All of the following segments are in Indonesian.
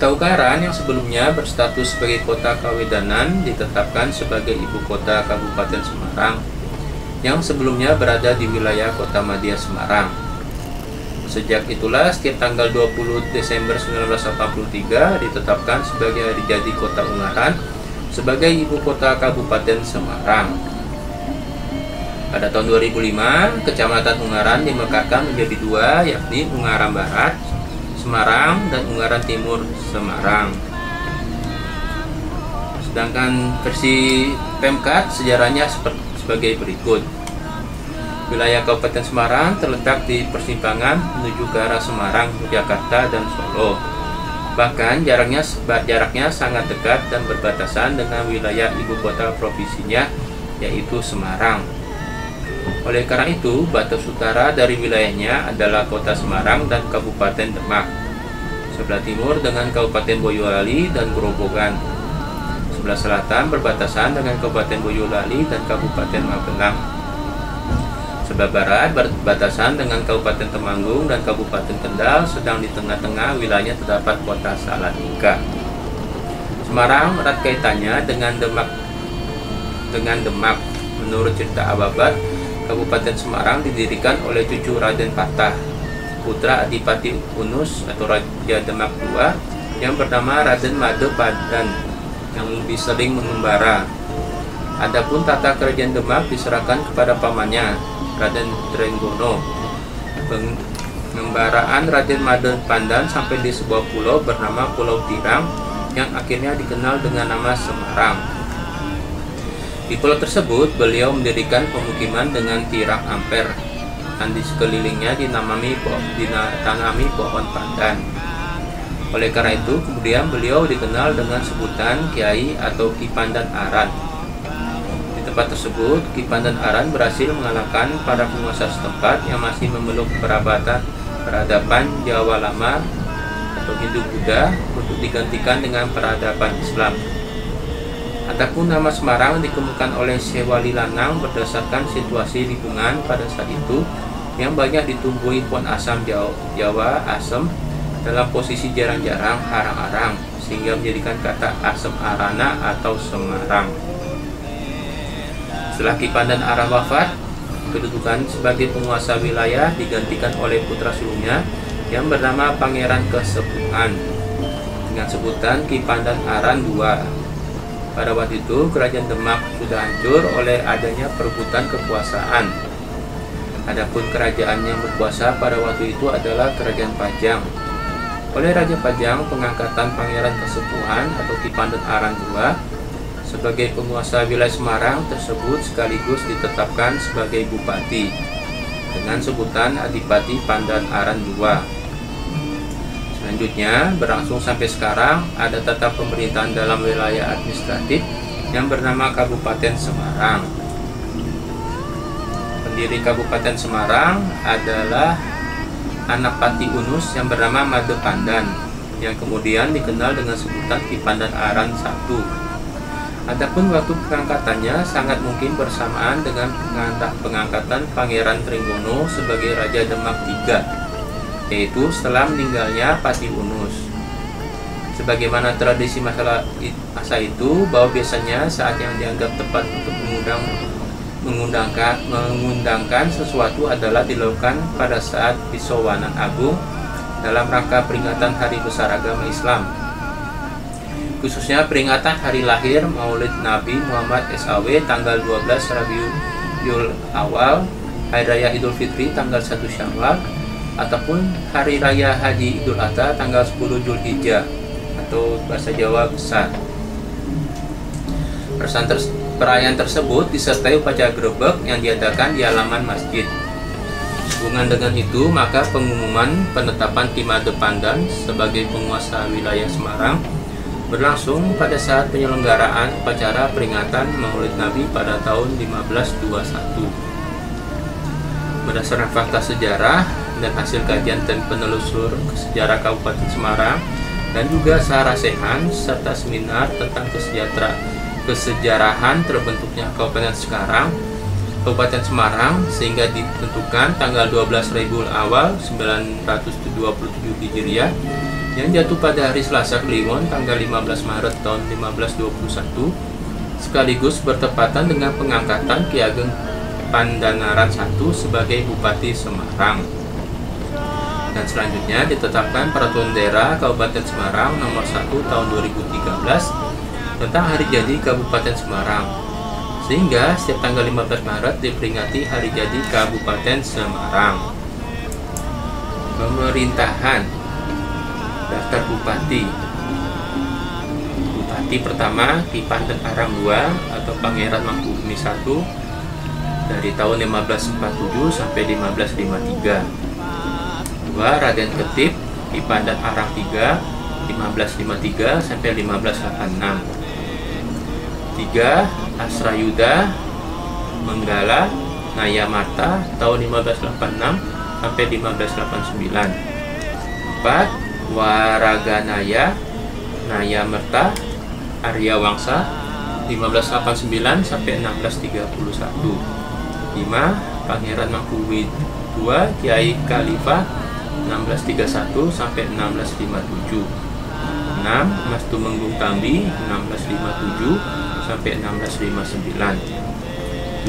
Kota Ungaran yang sebelumnya berstatus sebagai kota Kawedanan ditetapkan sebagai ibu kota Kabupaten Semarang yang sebelumnya berada di wilayah Kota Madya Semarang. Sejak itulah setiap tanggal 20 Desember 1983 ditetapkan sebagai hari jadi Kota Ungaran sebagai ibu kota Kabupaten Semarang. Pada tahun 2005, Kecamatan Ungaran dimekarkan menjadi dua, yakni Ungaran Barat Semarang dan Ungaran Timur Semarang. Sedangkan versi Pemkat sejarahnya sebagai berikut. Wilayah Kabupaten Semarang terletak di persimpangan menuju ke arah Semarang, Jakarta, dan Solo. Bahkan jaraknya sangat dekat dan berbatasan dengan wilayah ibu kota provinsinya, yaitu Semarang. Oleh karena itu, batas utara dari wilayahnya adalah Kota Semarang dan Kabupaten Demak. Sebelah timur dengan Kabupaten Boyolali dan Grobogan. Sebelah selatan berbatasan dengan Kabupaten Boyolali dan Kabupaten Magelang. Sebelah barat berbatasan dengan Kabupaten Temanggung dan Kabupaten Kendal, sedang di tengah-tengah wilayahnya terdapat Kota Salatiga. Semarang erat kaitannya dengan Demak. Menurut cerita Ababat, Kabupaten Semarang didirikan oleh cucu Raden Patah, putra Adipati Unus atau Raja Demak II yang bernama Raden Made Padan yang lebih sering mengembara. Adapun tata kerajaan Demak diserahkan kepada pamannya, Raden Trenggono. Pengembaraan Raden Made Pandan sampai di sebuah pulau bernama Pulau Tirang yang akhirnya dikenal dengan nama Semarang. Di pulau tersebut, beliau mendirikan pemukiman dengan tirak amper, dan di sekelilingnya ditanami pohon pandan. Oleh karena itu, kemudian beliau dikenal dengan sebutan Kiai atau Ki Pandan Aran. Di tempat tersebut, Ki Pandan Aran berhasil mengalahkan para penguasa setempat yang masih memeluk peradaban Jawa Lama atau Hindu-Buddha untuk digantikan dengan peradaban Islam. Adapun nama Semarang dikemukakan oleh Sewali Lanang berdasarkan situasi lingkungan pada saat itu yang banyak ditumbuhi pohon asam Jawa asem dalam posisi jarang-jarang arang-arang, sehingga menjadikan kata asem arana atau Semarang. Setelah Ki Pandan Aran wafat, kedudukan sebagai penguasa wilayah digantikan oleh putra sulungnya yang bernama Pangeran Kesepuhan dengan sebutan Ki Pandan Aran II. Pada waktu itu, kerajaan Demak sudah hancur oleh adanya perebutan kekuasaan. Adapun kerajaan yang berkuasa pada waktu itu adalah Kerajaan Pajang. Oleh Raja Pajang, pengangkatan Pangeran Kesepuhan atau Ki Pandan Aran II sebagai penguasa wilayah Semarang tersebut sekaligus ditetapkan sebagai bupati dengan sebutan Adipati Pandan Aran II. Selanjutnya, berlangsung sampai sekarang, ada tata pemerintahan dalam wilayah administratif yang bernama Kabupaten Semarang. Pendiri Kabupaten Semarang adalah anak Pati Unus yang bernama Made Pandan, yang kemudian dikenal dengan sebutan Ki Pandan Aran I. Adapun waktu pengangkatannya sangat mungkin bersamaan dengan pengangkatan Pangeran Trenggono sebagai Raja Demak III, yaitu setelah meninggalnya Pati Unus. Sebagaimana tradisi masa itu, bahwa biasanya saat yang dianggap tepat untuk mengundangkan sesuatu adalah dilakukan pada saat Bisowanan Agung dalam rangka peringatan Hari Besar Agama Islam, khususnya peringatan hari lahir Maulid Nabi Muhammad SAW tanggal 12 Rabiul Awal, Hari Raya Idul Fitri tanggal 1 Syawal, ataupun Hari Raya Haji Idul Adha tanggal 10 Zulhijjah atau bahasa Jawa Besar. Perayaan tersebut disertai upacara grebek yang diadakan di halaman masjid. Hubungan dengan itu, maka pengumuman penetapan Ki Made Pandan sebagai penguasa wilayah Semarang berlangsung pada saat penyelenggaraan upacara peringatan Maulid Nabi pada tahun 1521. Berdasarkan fakta sejarah dan hasil kajian dan penelusur sejarah Kabupaten Semarang dan juga Sarasehan serta seminar tentang kesejarahan terbentuknya Kabupaten Kabupaten Semarang sehingga ditentukan tanggal 12 Rabiul Awal 927 Hijriah yang jatuh pada hari Selasa Kliwon tanggal 15 Maret tahun 1521 sekaligus bertepatan dengan pengangkatan Ki Ageng Pandanaran I sebagai Bupati Semarang. Dan selanjutnya ditetapkan Peraturan Daerah Kabupaten Semarang nomor 1 tahun 2013 tentang hari jadi Kabupaten Semarang, sehingga setiap tanggal 15 Maret diperingati hari jadi Kabupaten Semarang. Pemerintahan. Daftar Bupati. Bupati pertama Ki Pandem Arang II atau Pangeran Mangkubumi I dari tahun 1547 sampai 1553. 2. Raden Ketip Ki Pandem Arang III 1553 sampai 1586. 3. Asrayuda Menggala Nayamata tahun 1586 sampai 1589. 4. Waraganaya Nayamerta Arya Wangsa 1589 sampai 1631. 5. Pangeran Mangkubumi II Kiai Khalifah 1631 sampai 1657. 6. Mas Tumenggung Tambi 1657 sampai 1659.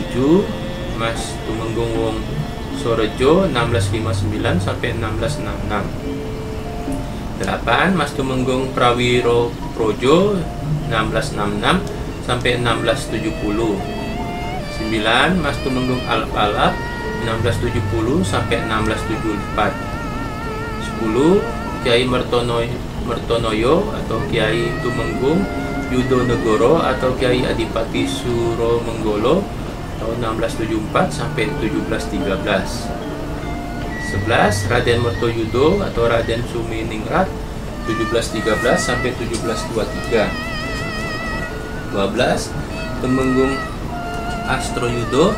7. Mas Tumenggung Wong Sorejo 1659 sampai 1666. 8. Mas Tumenggung Prawiro Projo 1666 sampai 1670. 9. Mas Tumenggung Alap-Alap 1670 sampai 1674. 10. Kiai Mertonoyo atau Kiai Tumenggung Yudonegoro atau Kiai Adipati Suromenggolo tahun 1674 sampai 1713. 11. Raden Mertoyudo atau Raden Suminingrat 1713 sampai 1723. 12. Tumenggung Astroyudo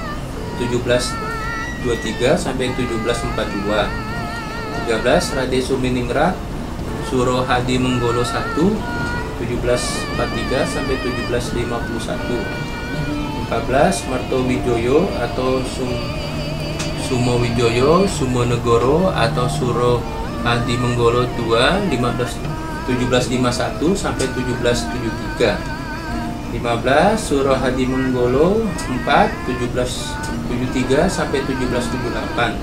1723 sampai 1742. 13. Raden Suminingrat Surohadi Menggolo I 1743 sampai 1751. 14. Martowijoyo atau Sumowijoyo Sumonegoro atau Surohadi Menggolo II 1751 sampai 1773. 15. Surohadi Menggolo IV 1773 sampai 1778.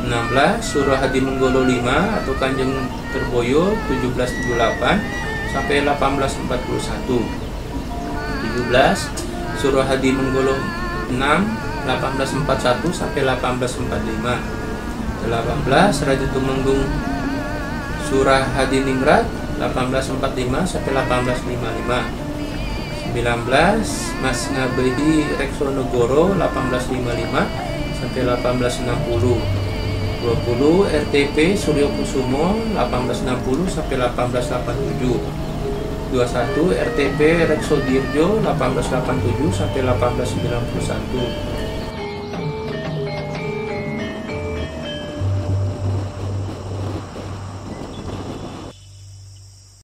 16. Surohadi Menggolo V atau Kanjeng Terboyo 1778 sampai 1841. 17. Surohadi Menggolo VI 1841 sampai 1845. 18. Raja Tumenggung Surahadiningrat 1845 sampai 1855. 19. Mas Ngabedi Reksonegoro 1855 sampai 1860. 20. RTP Suryokusumo 1860 sampai 1887. 21. RTP Reksodirjo 1887 sampai 1891.